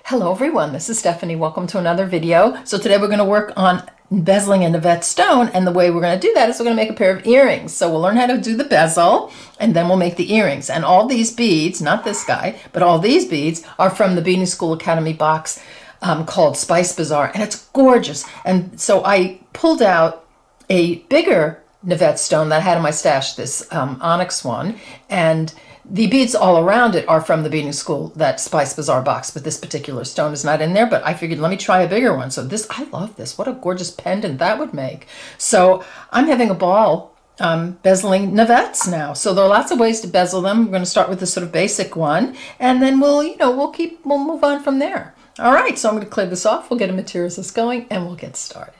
Hello everyone, this is Stephanie. Welcome to another video. So today we're going to work on bezeling a Navette stone, and the way we're going to do that is we're going to make a pair of earrings. So we'll learn how to do the bezel and then we'll make the earrings. And all these beads, not this guy, but all these beads are from the Beading School Academy box called Spice Bazaar, and it's gorgeous. And so I pulled out a bigger Navette stone that I had in my stash, this onyx one, and the beads all around it are from the Beading School, that Spice Bazaar box, but this particular stone is not in there. But I figured, let me try a bigger one. So this, I love this. What a gorgeous pendant that would make. So I'm having a ball bezeling Navettes now. So there are lots of ways to bezel them. We're going to start with the sort of basic one, and then we'll move on from there. All right, so I'm going to clear this off. We'll get a materials list going, and we'll get started.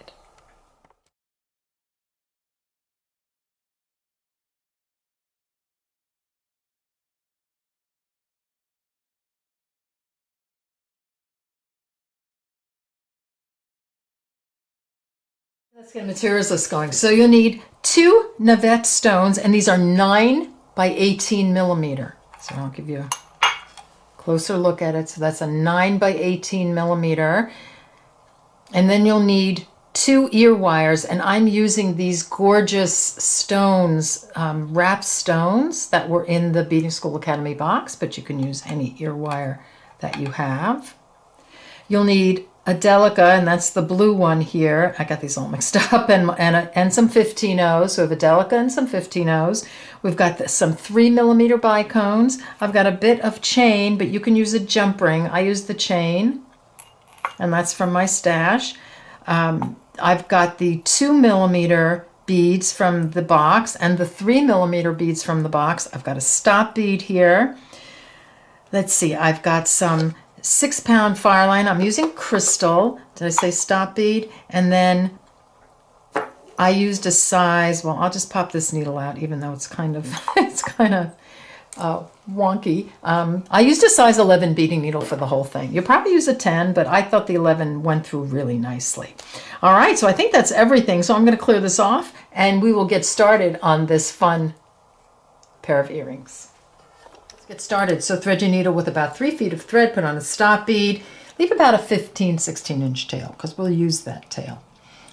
Let's get a materials list going. So you'll need 2 Navette stones, and these are 9 by 18 millimeter. So I'll give you a closer look at it. So that's a 9 by 18 millimeter. And then you'll need 2 ear wires, and I'm using these gorgeous stones, wrap stones that were in the Beading School Academy box, but you can use any ear wire that you have. You'll need a delica, and that's the blue one here. I got these all mixed up, and some 15-0s. So we have a delica and some 15-0s. We've got some 3 millimeter bicones. I've got a bit of chain, but you can use a jump ring. I use the chain, and that's from my stash. I've got the 2 millimeter beads from the box and the 3 millimeter beads from the box. I've got a stop bead here. Let's see, I've got some 6-pound Fireline. I'm using crystal. Did I say stop bead? And then I used a size, well, I'll just pop this needle out, even though it's kind of wonky. I used a size 11 beading needle for the whole thing. You probably use a 10, but I thought the 11 went through really nicely. All right, so I think that's everything. So I'm going to clear this off, and we will get started on this fun pair of earrings. Get started. So thread your needle with about 3 feet of thread, put on a stop bead, leave about a 15-16 inch tail because we'll use that tail.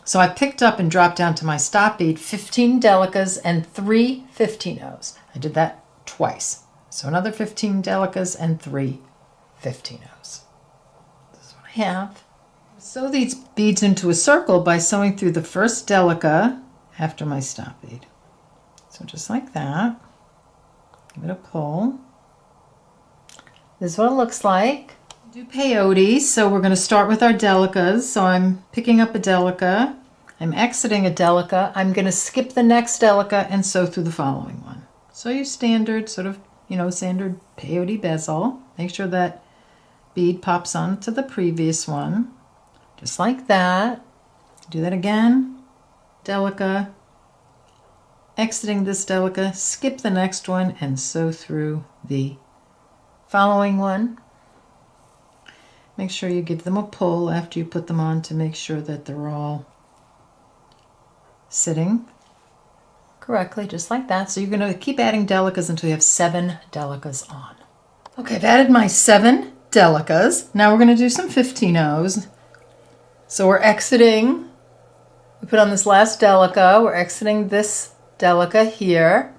So I picked up and dropped down to my stop bead 15 delicas and 3 15-0s. I did that twice. So another 15 delicas and 3 15-0s. This is what I have. Sew these beads into a circle by sewing through the first delica after my stop bead. So just like that. Give it a pull. This is what it looks like. Do peyote, so we're going to start with our delicas. So I'm picking up a delica, I'm exiting a delica, I'm going to skip the next delica and sew through the following one. So your standard sort of, standard peyote bezel. Make sure that bead pops onto the previous one, just like that. Do that again. Delica, exiting this delica, skip the next one and sew through the following one. Make sure you give them a pull after you put them on to make sure that they're all sitting correctly, just like that. So you're going to keep adding delicas until you have 7 delicas on. Okay, I've added my 7 delicas. Now we're going to do some 15-0s. So we're exiting, we put on this last delica, we're exiting this delica here.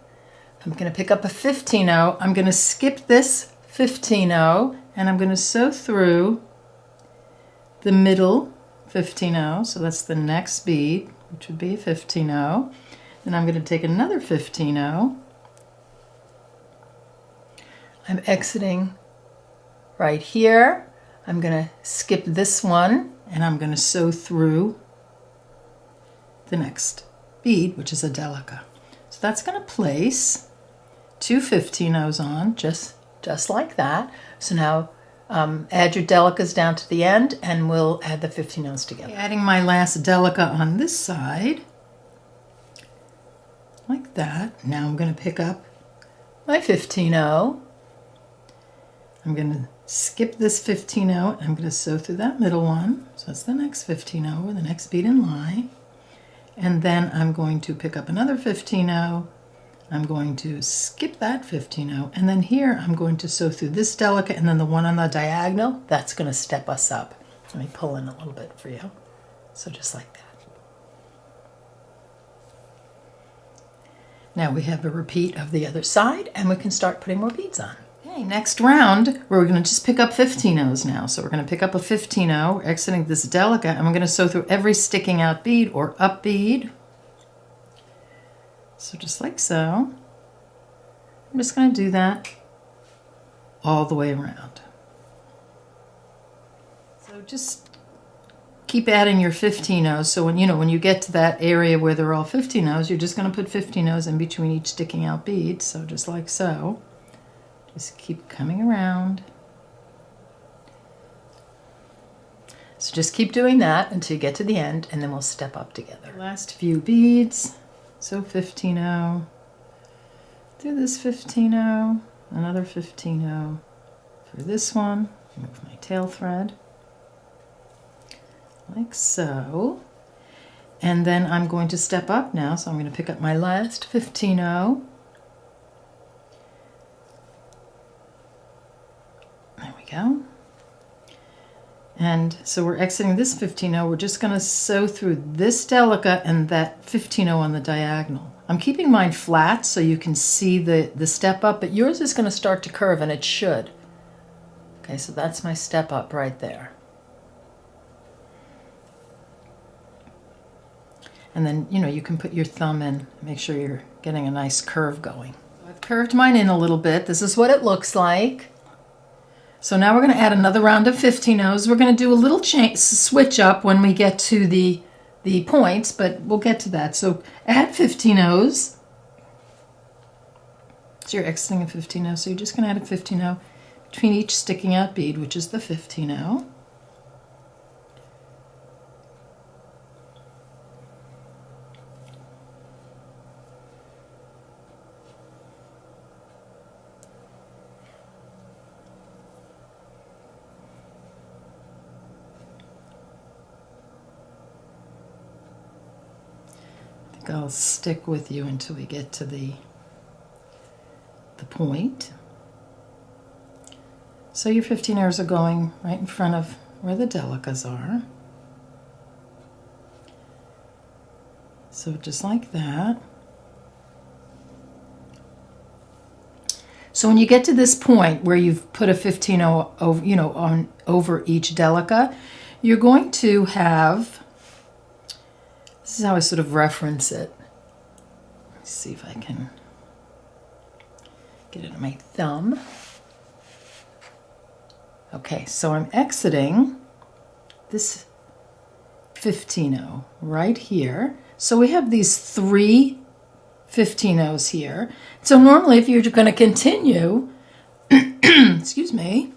I'm going to pick up a 15-0. I'm going to skip this 15-0, and I'm going to sew through the middle 15-0. So that's the next bead, which would be a 15-0. Then I'm going to take another 15-0. I'm exiting right here. I'm going to skip this one, and I'm going to sew through the next bead, which is a delica. So that's going to place 2 15-0s on, just like that. So now add your delicas down to the end, and we'll add the 15-0s together. Adding my last delica on this side, like that. Now I'm going to pick up my 15-0. I'm going to skip this 15-0, and I'm going to sew through that middle one. So that's the next 15-0, or the next bead in line. And then I'm going to pick up another 15-0. I'm going to skip that 15-0, and then here I'm going to sew through this delicate and then the one on the diagonal. That's going to step us up. Let me pull in a little bit for you. So just like that. Now we have a repeat of the other side, and we can start putting more beads on. Okay, next round, we're going to just pick up 15-0s now. So we're going to pick up a 15-0, exiting this delicate, and we're going to sew through every sticking out bead or up bead. So just like so. I'm just going to do that all the way around. So just keep adding your 15-0s. So when you get to that area where they're all 15-0s, you're just going to put 15-0s in between each sticking out bead. So just like so. Just keep coming around. So just keep doing that until you get to the end, and then we'll step up together. Last few beads. So 15-0. Do this 15-0. Another 15-0 for this one. Move my tail thread. Like so. And then I'm going to step up now, so I'm going to pick up my last 15-0. There we go. And so we're exiting this 15-0. We're just going to sew through this delicate and that 15-0 on the diagonal. I'm keeping mine flat so you can see the step up, but yours is going to start to curve, and it should. Okay, so that's my step up right there. And then, you can put your thumb in, make sure you're getting a nice curve going. I've curved mine in a little bit. This is what it looks like. So now we're going to add another round of 15-0s. We're going to do a little switch up when we get to the points, but we'll get to that. So add 15-0s. So you're exiting a 15-0, so you're just going to add a 15-0 between each sticking out bead, which is the 15-0. I'll stick with you until we get to the point. So your 15-0s are going right in front of where the delicas are. So just like that. So when you get to this point where you've put a 15-0 over, over each delica, you're going to have, this is how I sort of reference it. Let's see if I can get it on my thumb. Okay, so I'm exiting this 15-0 right here. So we have these 3 15-0s here. So normally if you're going to continue, excuse me,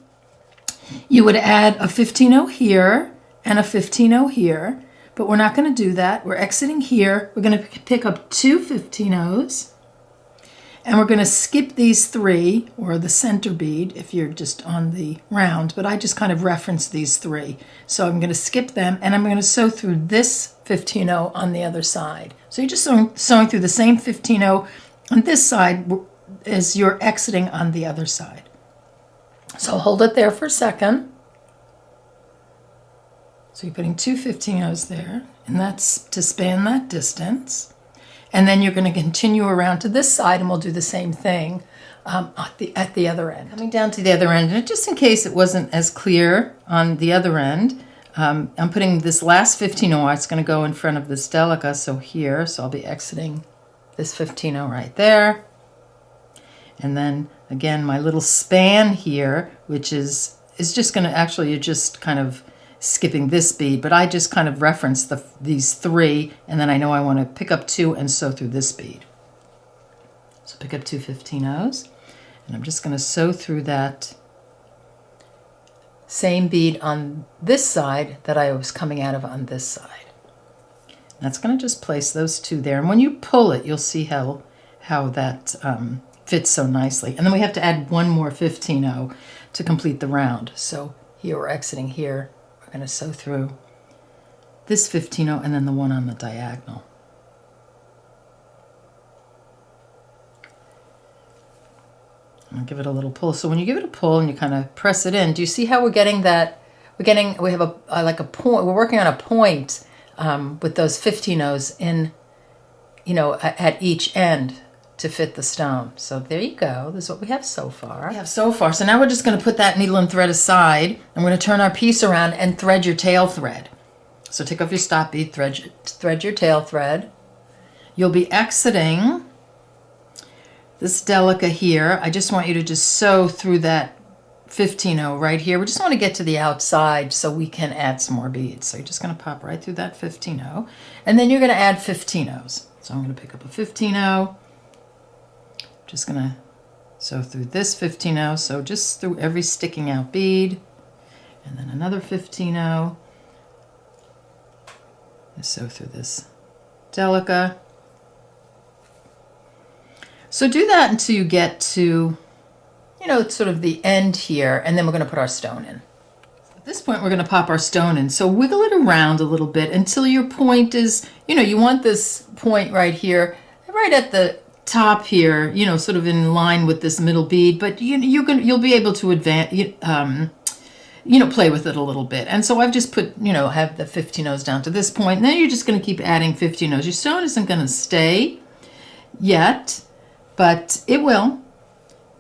you would add a 15-0 here and a 15-0 here. But we're not going to do that. We're exiting here. We're going to pick up 2 15-0s. And we're going to skip these 3, or the center bead, if you're just on the round. But I just kind of referenced these 3. So I'm going to skip them, and I'm going to sew through this 15-0 on the other side. So you're just sewing through the same 15-0 on this side as you're exiting on the other side. So hold it there for a second. So you're putting 2 15-0s there, and that's to span that distance. And then you're going to continue around to this side, and we'll do the same thing at the other end. Coming down to the other end, and just in case it wasn't as clear on the other end, I'm putting this last 15-0, it's going to go in front of this delica, so here, so I'll be exiting this 15-0 right there. And then, again, my little span here, which is just going to, actually, you're just kind of skipping this bead, but I just kind of referenced these 3, and then I know I want to pick up 2 and sew through this bead. So pick up 2 15-0s, and I'm just going to sew through that same bead on this side that I was coming out of on this side. And that's going to just place those 2 there, and when you pull it, you'll see how that fits so nicely. And then we have to add 1 more 15-0 to complete the round. So here we're exiting here. We're going to sew through this 15-0 and then the one on the diagonal. I'll give it a little pull. So when you give it a pull and you kind of press it in, do you see how we're getting that? We have like a point. We're working on a point with those 15-0s in, at each end to fit the stone. So there you go. This is what we have so far. So now we're just going to put that needle and thread aside. I'm going to turn our piece around and thread your tail thread. So take off your stop bead, thread your tail thread. You'll be exiting this delica here. I just want you to just sew through that 15-0 right here. We just want to get to the outside so we can add some more beads. So you're just going to pop right through that 15-0, and then you're going to add 15-0s. So I'm going to pick up a 15-0. Just going to sew through this 15-0, so just through every sticking out bead, and then another 15-0. Sew through this delica. So do that until you get to, sort of the end here, and then we're going to put our stone in. At this point, we're going to pop our stone in. So wiggle it around a little bit until your point is, you want this point right here, right at the top here, sort of in line with this middle bead, but you'll be able to advance, play with it a little bit. And so I've just put, have the 15-0s down to this point, and then you're just going to keep adding 15-0s. Your stone isn't going to stay yet, but it will.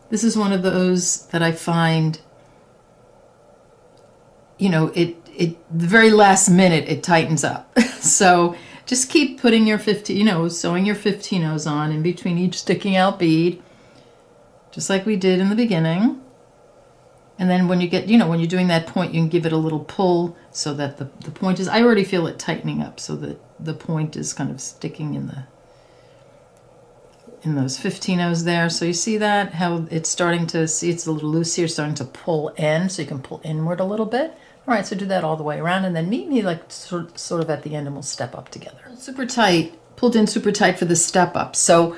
This is one of those that I find, the very last minute it tightens up. So just keep putting your sewing your 15-0s on in between each sticking out bead, just like we did in the beginning. And then when you get, when you're doing that point, you can give it a little pull so that the point is, I already feel it tightening up so that the point is kind of sticking in those 15-0s there. So you see that, how it's starting to, see it's a little loose here, starting to pull in, so you can pull inward a little bit. All right, so do that all the way around, and then meet me like sort of at the end, and we'll step up together. Super tight, pulled in super tight for the step up. So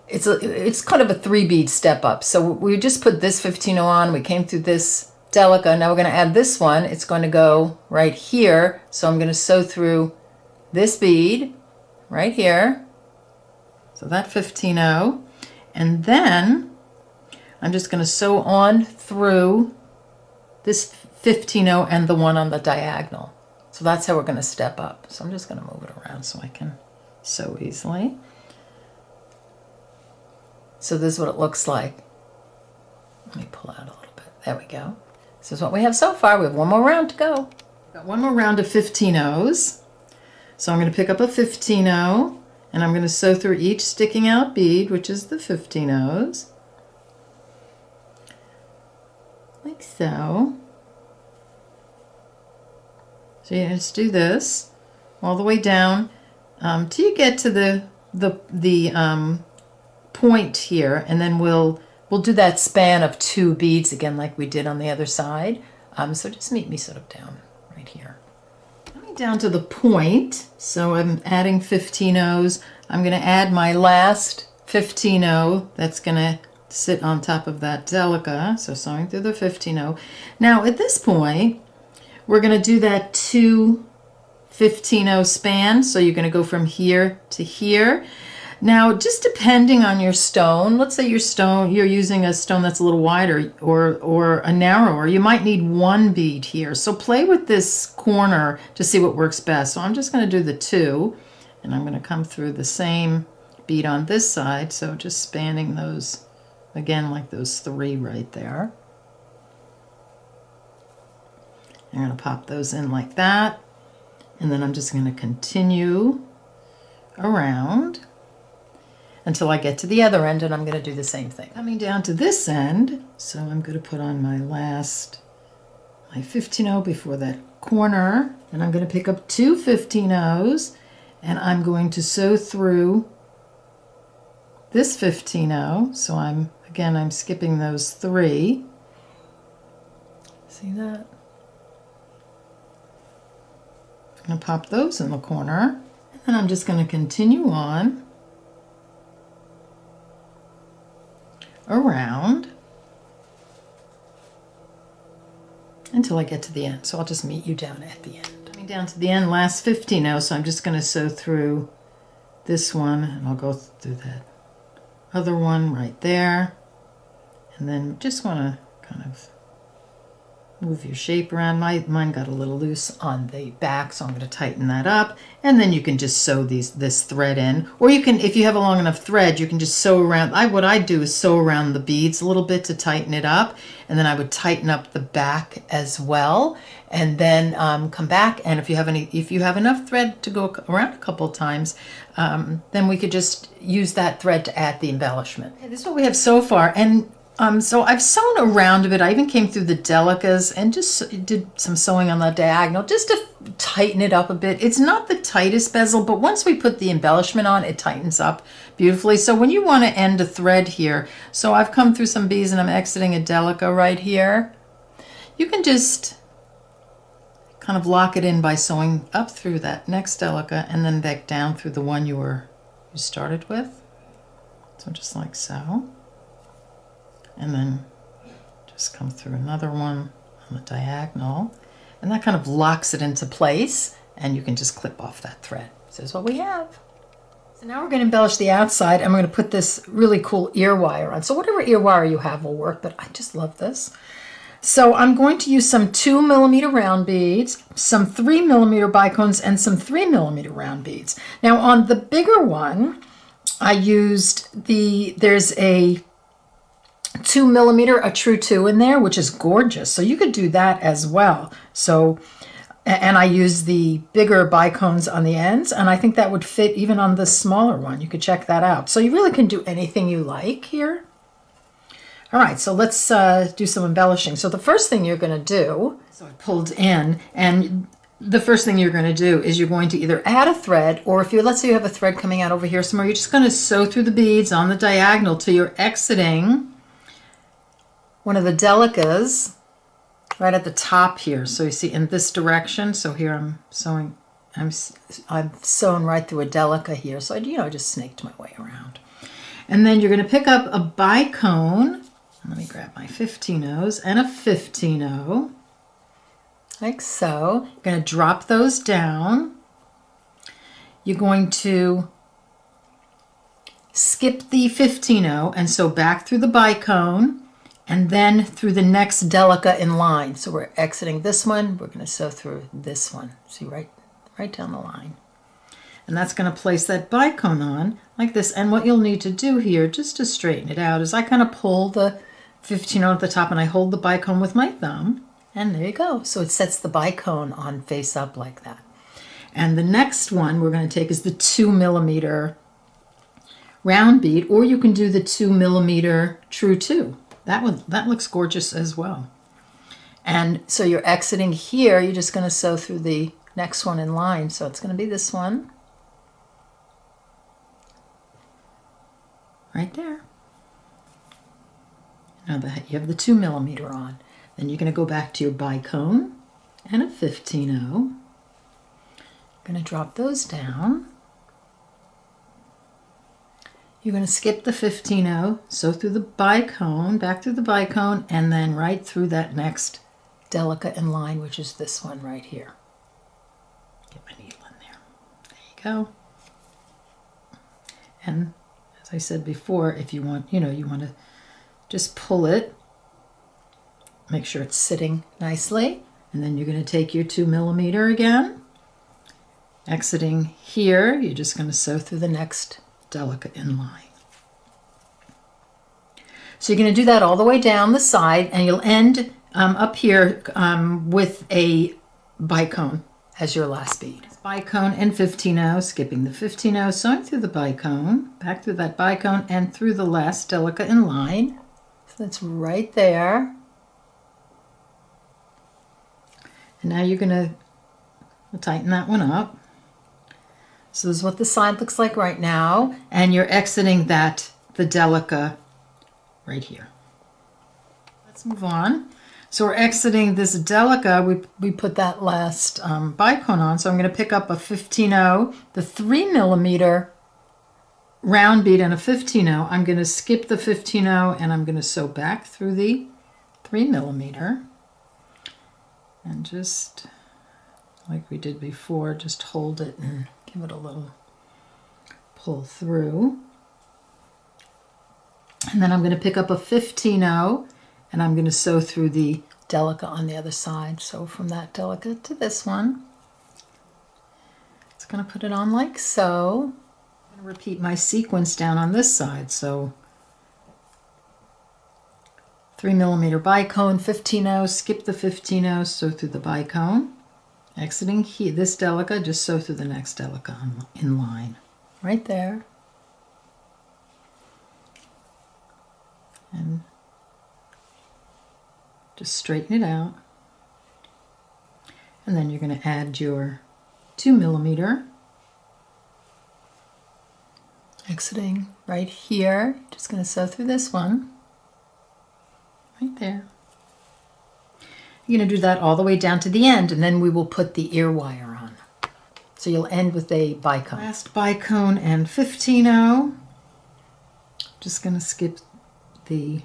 it's kind of a 3-bead step up. So we just put this 15-0 on, we came through this delica, now we're going to add this one. It's going to go right here, so I'm going to sew through this bead right here, so that 15-0, and then I'm just going to sew on through this 15-0 and the one on the diagonal. So that's how we're going to step up. So I'm just going to move it around so I can sew easily. So this is what it looks like. Let me pull out a little bit. There we go. This is what we have so far. We have one more round to go. Got one more round of 15-0s. So I'm going to pick up a 15-0, and I'm going to sew through each sticking out bead, which is the 15-0s. Like so. So you just do this all the way down till you get to the point here, and then we'll do that span of 2 beads again like we did on the other side. So just meet me sort of down right here. Coming down to the point, so I'm adding 15-0s. I'm going to add my last 15-0 that's going to sit on top of that delica, so sewing through the 15-0. Now at this point, we're going to do that 2 15-0 span, so you're going to go from here to here. Now, just depending on your stone, let's say you're using a stone that's a little wider or a narrower, you might need 1 bead here. So play with this corner to see what works best. So I'm just going to do the 2, and I'm going to come through the same bead on this side, so just spanning those, again, like those 3 right there. I'm going to pop those in like that, and then I'm just going to continue around until I get to the other end, and I'm going to do the same thing. Coming down to this end, so I'm going to put on my 15-0 before that corner, and I'm going to pick up 2 15-0s, and I'm going to sew through this 15-0. So I'm skipping those 3. See that? I'm going to pop those in the corner, and then I'm just going to continue on around until I get to the end. So I'll just meet you down at the end. Coming down to the end, last 15-0, so I'm just going to sew through this one, and I'll go through that other one right there, And then just want to kind of move your shape around. Mine got a little loose on the back, so I'm going to tighten that up. And then you can just sew this thread in. Or you can, if you have a long enough thread, you can just sew around. What I do is sew around the beads a little bit to tighten it up. And then I would tighten up the back as well. And then come back, and if you have enough thread to go around a couple of times, then we could just use that thread to add the embellishment. Okay, this is what we have so far. And so I've sewn around a bit. I even came through the delicas and just did some sewing on the diagonal just to tighten it up a bit. It's not the tightest bezel, but once we put the embellishment on, it tightens up beautifully. So when you want to end a thread here, so I've come through some beads and I'm exiting a delica right here, you can just kind of lock it in by sewing up through that next delica and then back down through the one you started with. So just like so. And then just come through another one on the diagonal, and that kind of locks it into place, and you can just clip off that thread. This is what we have. So now we're going to embellish the outside, and we're going to put this really cool ear wire on. So whatever ear wire you have will work, but I just love this. So I'm going to use some 2mm round beads, some 3mm bicones, and some 3mm round beads. Now on the bigger one, I used there's a 2mm, a true 2 in there, which is gorgeous. So you could do that as well. So, and I use the bigger bicones on the ends, and I think that would fit even on the smaller one. You could check that out. So you really can do anything you like here. All right, so let's do some embellishing. So the first thing you're going to do, so I pulled in, and the first thing you're going to do is you're going to either add a thread, or if let's say you have a thread coming out over here somewhere, you're just going to sew through the beads on the diagonal till you're exiting one of the delicas right at the top here. So you see in this direction. So here I'm sewing, I'm sewn right through a delica here. So I just snaked my way around. And then you're going to pick up a bicone. Let me grab my 15-0s and a 15-0, like so. You're going to drop those down. You're going to skip the 15-0 and sew back through the bicone, and then through the next delica in line. So we're exiting this one, we're going to sew through this one. See, right down the line. And that's going to place that bicone on like this. And what you'll need to do here, just to straighten it out, is I kind of pull the 15-0 at the top and I hold the bicone with my thumb. And there you go. So it sets the bicone on face up like that. And the next one we're going to take is the 2mm round bead, or you can do the 2mm true 2. That looks gorgeous as well. And so you're exiting here, you're just going to sew through the next one in line. So it's going to be this one. Right there. Now that you have the 2mm on, then you're going to go back to your bicone and a 15-0. Going to drop those down. You're going to skip the 15-0, sew through the bicone, back through the bicone, and then right through that next delica in line, which is this one right here. Get my needle in there. There you go. And as I said before, if you want, you want to just pull it, make sure it's sitting nicely, and then you're going to take your 2mm again. Exiting here, you're just going to sew through the next delica in line. So you're going to do that all the way down the side, and you'll end up here with a bicone as your last bead. Bicone and 15-0, skipping the 15-0, sewing through the bicone, back through that bicone, and through the last delica in line. So that's right there. And now you're going to tighten that one up. So this is what the side looks like right now, and you're exiting the delica right here. Let's move on. So we're exiting this delica. We put that last bicone on, so I'm going to pick up a 15-0, the 3mm round bead and a 15-0. I'm going to skip the 15-0 and I'm going to sew back through the 3mm, and just like we did before, just hold it and give it a little pull through. And then I'm going to pick up a 15-0 and I'm going to sew through the delica on the other side. So from that delica to this one, it's going to put it on like so. I'm going to repeat my sequence down on this side. So 3mm bicone, 15-0, skip the 15-0, sew through the bicone. Exiting here, this delica, just sew through the next delica in line. Right there. And just straighten it out. And then you're going to add your 2mm. Exiting right here. Just going to sew through this one. Right there. You're going to do that all the way down to the end, and then we will put the ear wire on. So you'll end with a bicone. Last bicone and 15-0. Just going to skip the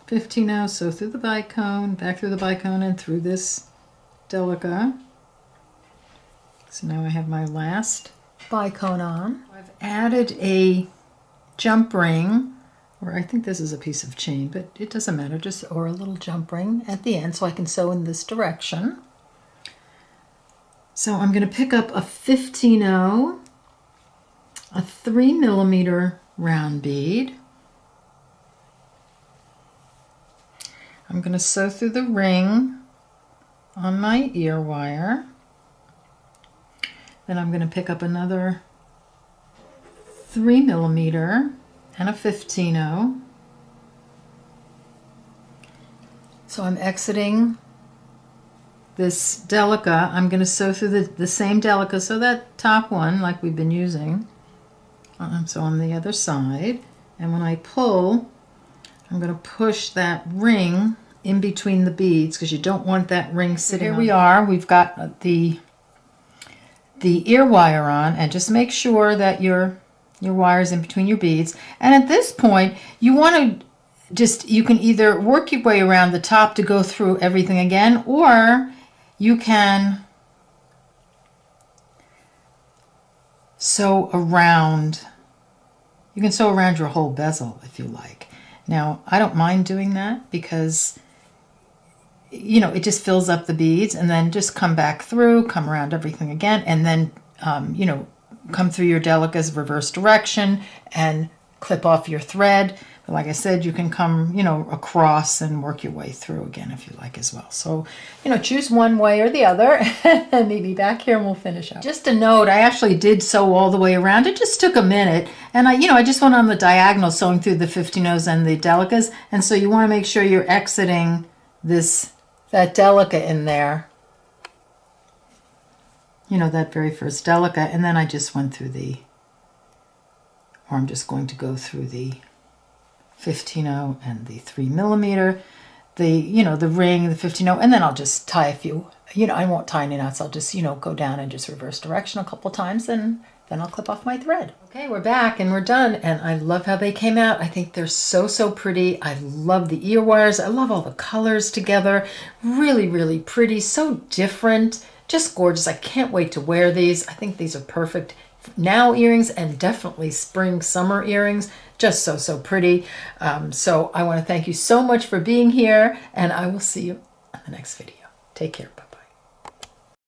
15-0, sew through the bicone, back through the bicone, and through this delica. So now I have my last bicone on. I've added a jump ring, or I think this is a piece of chain, but it doesn't matter, just or a little jump ring at the end so I can sew in this direction. So I'm going to pick up a 15-0, a 3mm round bead. I'm going to sew through the ring on my ear wire. Then I'm going to pick up another 3mm and a 15-0. So I'm exiting this delica. I'm going to sew through the same delica, so that top one like we've been using. So on the other side. And when I pull, I'm going to push that ring in between the beads because you don't want that ring sitting on. Here we are. We've got the ear wire on, and just make sure that your wire's in between your beads. And at this point, you want to you can either work your way around the top to go through everything again, or you can sew around. You can sew around your whole bezel if you like. Now, I don't mind doing that because, you know, it just fills up the beads, and then just come back through, come around everything again, and then, you know, come through your delicas reverse direction and clip off your thread. But like I said, you can come, you know, across and work your way through again if you like as well. So, you know, choose one way or the other and maybe back here and we'll finish up. Just a note, I actually did sew all the way around. It just took a minute. And I just went on the diagonal sewing through the 15-0s and the delicas. And so you want to make sure you're exiting that delica in there. You know, that very first delica. And then I just went through I'm just going to go through the 15-0 and the 3mm, the ring, the 15-0, and then I'll just tie a few, I won't tie any knots. I'll just, go down and just reverse direction a couple times, and then I'll clip off my thread. Okay, we're back and we're done, and I love how they came out. I think they're so, so pretty. I love the ear wires. I love all the colors together. Really, really pretty, so different, just gorgeous. I can't wait to wear these. I think these are perfect now earrings, and definitely spring summer earrings. Just so, so pretty. So I want to thank you so much for being here, and I will see you in the next video. Take care. Bye.